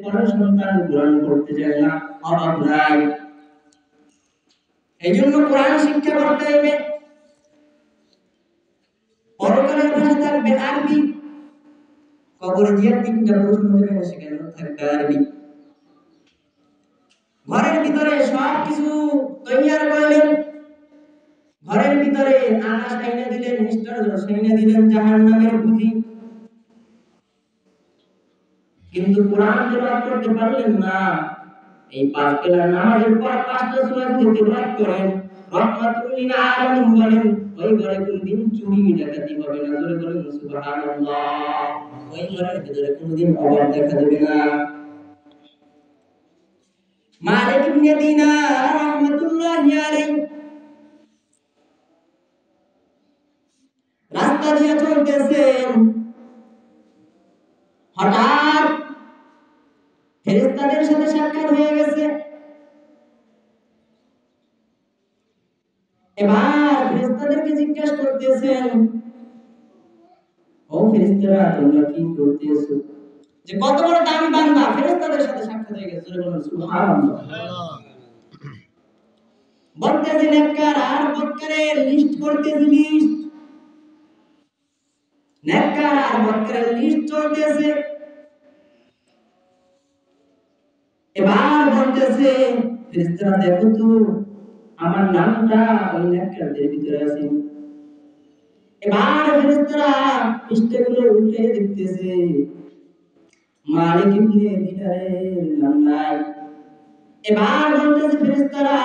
কোনো সন্তান কোরআন পড়তে চায় না, অভাব নাই। এই জন্য কোরআন শিক্ষা করতে হবে। পরকালের ভাষা থাকবে আরবি, কবরে গিয়ে তিনটা প্রশ্ন দেবে, সেখানে থাকবে আরবি। ঘরের ভিতরে সব কিছু তৈয়ার করলেন, ঘরের ভিতরে আকাশ আইনা দিলেন, নিষ্ঠুর আইনা দিলেন, জাহান্নামের বুঝি, কিন্তু কোরআন তেলাওয়াত করতে পারলেন না। এই পাঁচ বেলা নামাজের পর পাঁচটা সূরা যদি তেলাওয়াত করেন, রহমাতুল লিল আলামিন বলেন ওই ঘরে কোনদিন চুরি ডাকাতি হবে না। জোরে বলেন সুবহানাল্লাহ। ওই ঘরের ভিতরে কোনদিন অভাব দেখা দেবে না। মালিক ইবনে দিনার রাহমাতুল্লাহি আলাইহি রাস্তা দিয়ে চলতেছেন, হঠাৎ ফেরেশতাদের সাথে সাক্ষাৎ হয়ে গেছে। এবার ফেরেশতাদেরকে জিজ্ঞাসা করতেছেন, ও ফেরেশতারা তোমরা কি করতেছো? যে কত বড় দামি বান্দা, ফেরেশতাদের সাথে সাক্ষাৎ হয়ে গেছে। সুবহানাল্লাহ। বলতেছে নেককার আর বদকারের লিস্ট করতেছে, লিস্ট নেককার আর বদকারের লিস্ট চলতেছে। এবার বলতেছে ফেরেশতারা দেখো তো আমার নামটা ওই নেককারদের ভিতরে আছে। এবার ফেরেশতারা লিস্টগুলো উল্টে দেখতেছে, মালিক ইবনে দিনারের নাম নাই। এবার বলতেছে ফেরেশতারা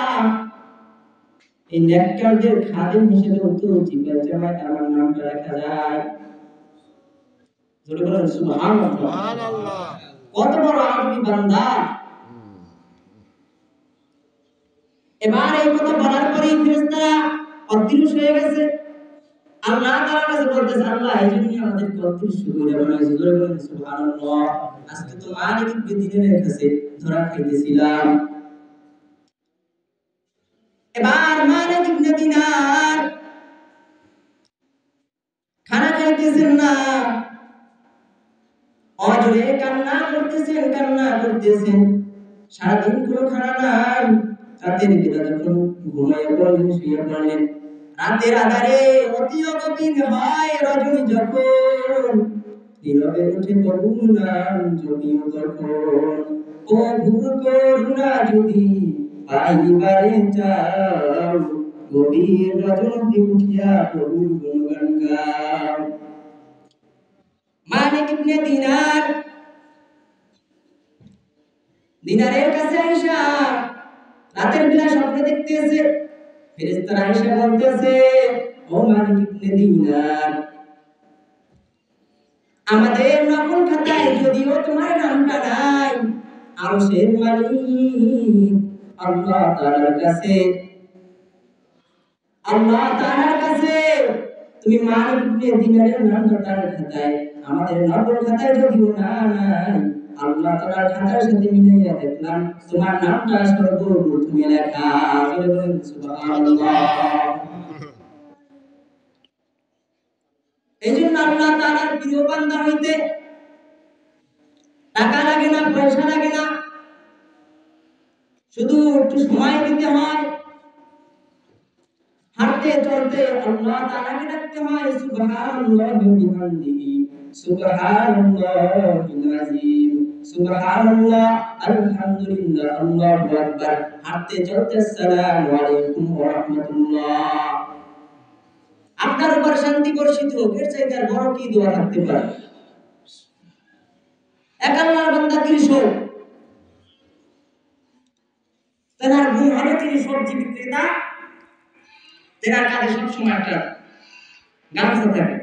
এই নেককারদের খাদেম হিসেবে তো জিব্রাইল জামাত আমার নামটা রাখা যায়। জোরে বলেন সুবহানাল্লাহ। কত বড় আরবি বান্দা। এবার এই কথা বলার পরে ফেরেশতারা অদৃশ্য হয়ে গেছে। আল্লাহ তাআলার কাছে বলতেছে, আল্লাহ এই জন্য আমাদেরকে অদৃশ্য করে বানাইছে। জোরে বলেন সুবহানাল্লাহ। আজকে তো মালিক ইবনে দিনারের কাছে ধরা খাইতেছিলাম। এবার মালিক ইবনে দিনার খানা খাইতেছেন না, অজরে কান্না করতেছেন, কান্না করতেছেন। সারাদিন কোনো খানা নাই। রাতের বেলা যখন ঘুমাইয়া পড়লেন, শুয়ে পড়লেন, রাতের আধারে অতি গভীর হয় রজনী যখন, নীরবে উঠে প্রভুর নাম জপিও তখন। ও ভুর করুণা যদি পাইবারে চাও, গভীর রজনীতে উঠিয়া প্রভুর গুণগান গাও। মালিক ইবনে দিনারের কাছে আয়েশা রাতের বেলা স্বপ্ন দেখতেছে। ফেরেশতারা আয়েশা বলতেছে, ও মালিক ইবনে দিনার, আমাদের নকল খাতায় যদিও তোমার নামটা নাই, আরশের মালিক আল্লাহ তাআলার কাছে তুমি মালিক ইবনে দিনারের নামটা তার খাতায়, আমাদের নকল খাতায় যদিও না নাই, আল্লাহ তাআলার খাতার সাথে মিলাইয়া দেখলাম তোমার নামটা সর্বপ্রথমে লেখা। সুবহানাল্লাহ। এইজন্য আল্লাহ তাআলার প্রিয় বান্দা হইতে টাকা লাগে না, পয়সা লাগে না, শুধু একটু সময় দিতে হয়। হাঁটতে চলতে আল্লাহ তাআলাকে ডাকতে হয়, সুবহানাল্লাহি বিহামদিহি, সুবহানাল্লাহিল আযীম, সুবহানাল্লাহ, আলহামদুলিল্লাহ, আল্লাহু আকবার। হাঁটতে চলতে আসসালামু আলাইকুম ওয়া রাহমাতুল্লাহ। আপনার উপর শান্তি বর্ষিত হোক, এর চাইতে আর বড় কি দোয়া থাকতে পারে? এক আল্লাহর বান্দা 30 হোক, তেনার গুণ হলো তিনি সবজি বিক্রেতা, তেনার কাছে সবসময় একটা গামছা থাকে।